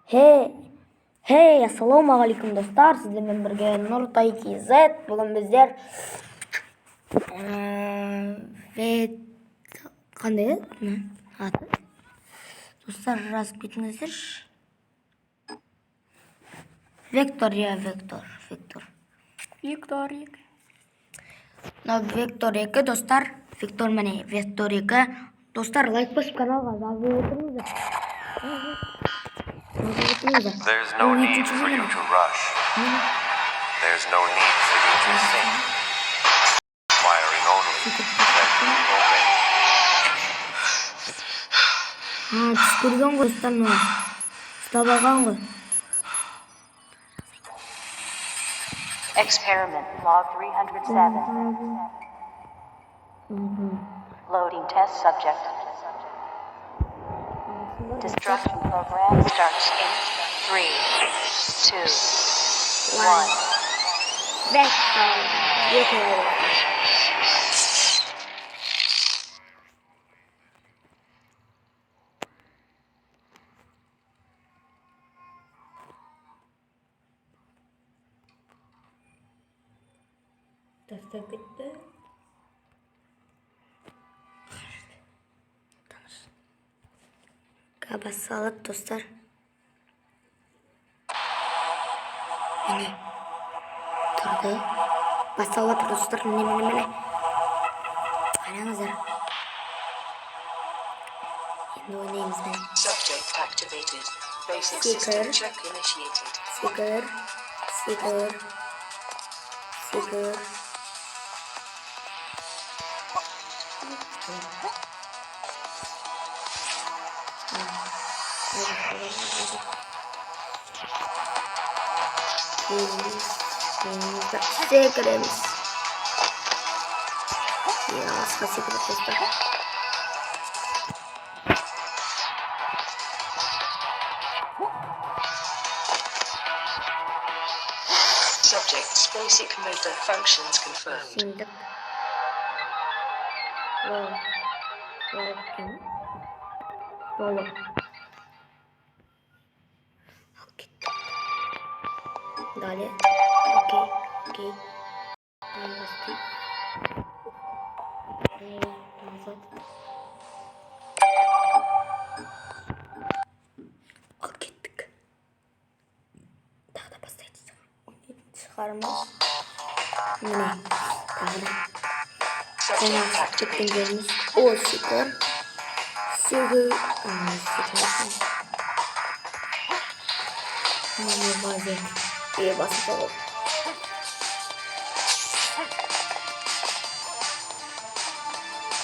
Hey, hey, assalomu alaykum do'stlar. Sizlar bilan birga Nurtay KZ. Bugun bizlar ve qanday ati? Do'stlar, raspitnizdir. Vektor. No, Vektor 2 do'stlar. Vektor mana Vektor 2. Do'stlar, like bosib kanalga a'zo bo'linglar. There's no need for you to rush. There's no need for you to think. Requiring only that you obey. Ko'rgan do'stlarni. Kitobagan qo'y. Experiment log 307. Loading test subject. Destruction program starts in 3, 2, 1. Vektor. Daftar bitti. Kabas salat do'stlar. Mana turdi. Basalat do'stlar, mana. Qarangizlar. Endi o'ynaymiz mana. Subject activated. Basic system check initiated. Seeker. Sekerimiz. Ya, spasibo do'stlar. Subject's basic motor functions confirmed. Şimdi. Wow. Dale. Okay. Al gittik. Daha da basayız. Çıkarmaz. Yine. Daha da. Subject activated. Gittiğimiz o sıkır. Sıkır. Bazen iyi basıp alalım.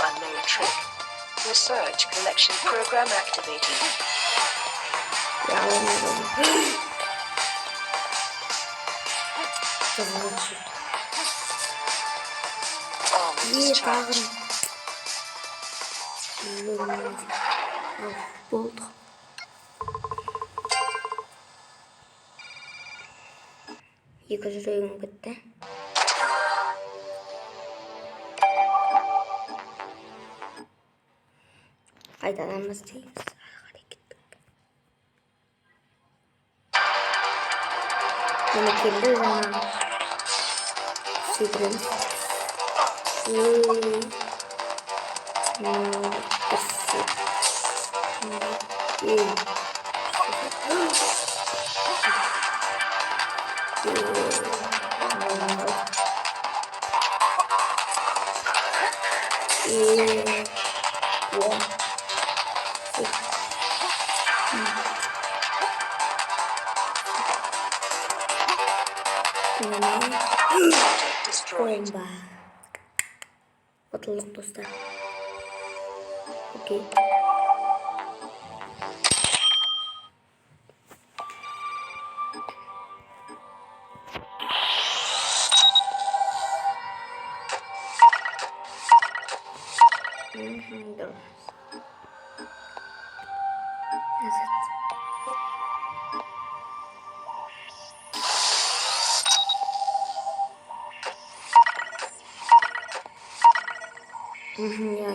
Unknown trick. Research collection program activated. Yağlamıyorum. Arm İyi discharged. bağırın. Buldu. Yıkıcı reyim gitti. Faydalanmaz değiliz. Yine kirli zaman. Sigrim. Subject destroyed. Bomba. Oturduk dostlar. Okey. Dur. Evet. Ya.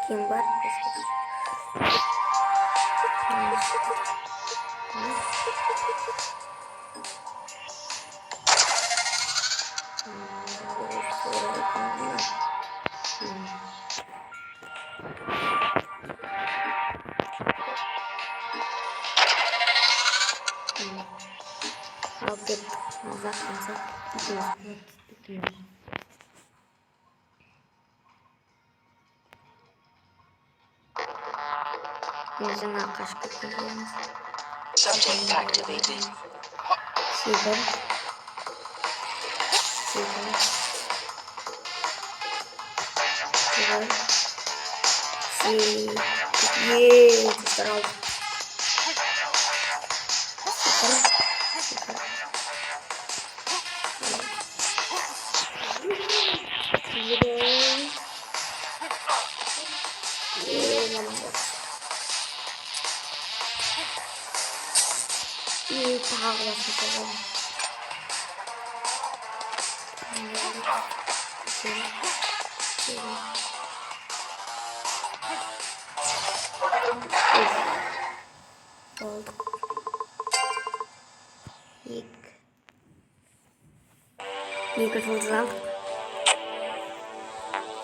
Kim var? Aldık. Uzak. Yüzüne kaş kapatıyoruz. Subject activated. Silver. Yeee. Tuşlar aldım. İyi pahalasın. Olduk. İyi kırıldı lan.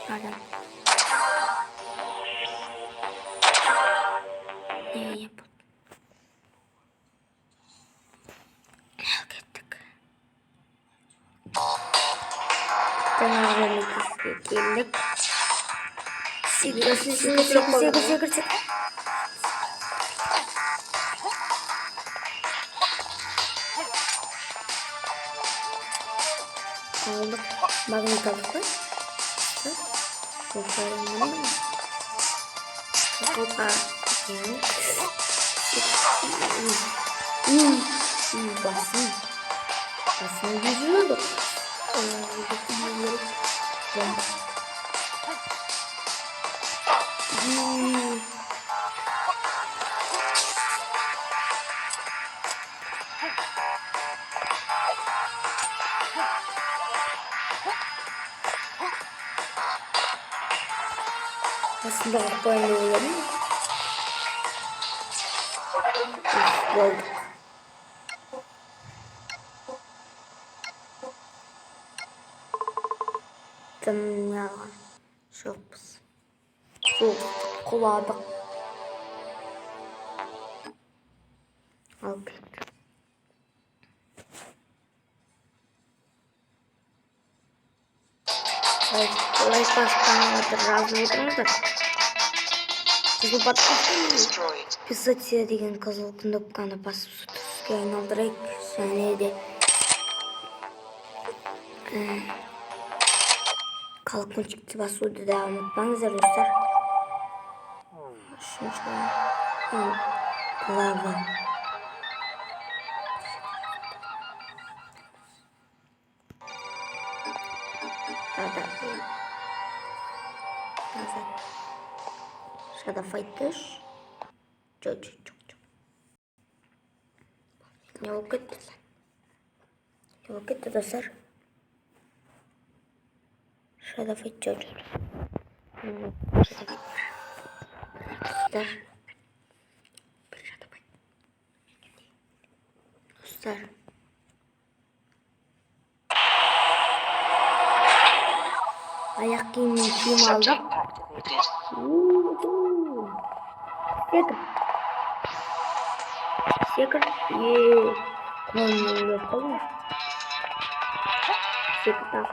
Pardon. Ne yapalım? Hak ettik. Kenarlarını kilitledik. Sigır. Aldık. Magnet aldık. Koparım bunu mu? Kopar. Basın. Basın yüzüyordu. Aslında böyle olur mu? Olduk. Tamam ya. Çok pis. Çok kulağda. Okay. Like baştan razı oldunuz da. Sizi Destroyed. Писать деген қызыл кнопканы басып түске айналдырайық. Және де колокольчикті басуды да ұмытпаңыздар достар. Үшінші глава. Shadow Fighters. Çok. Ne vakit dostlar. Shadow Fighters. Dostlar. Ayak giyimini kim aldı? Subject activated. Секер. Еее. Kullanmıyor yapalım. Seker tak.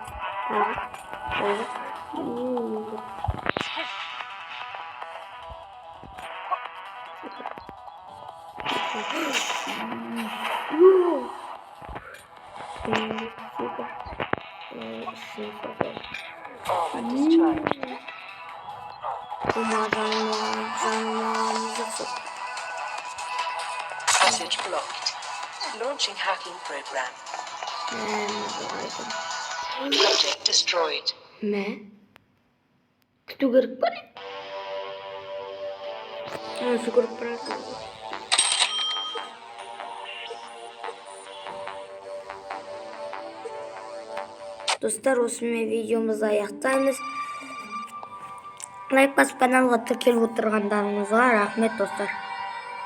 Passage blocked. Launching hacking program. Project destroyed. Ne? Kutu kırık bana. Nasıl kırık bırakın? Dostlar, osman videomuzu ayaktayız. Лайк басып каналға тіркеліп отырғандарыңызға рахмет достар.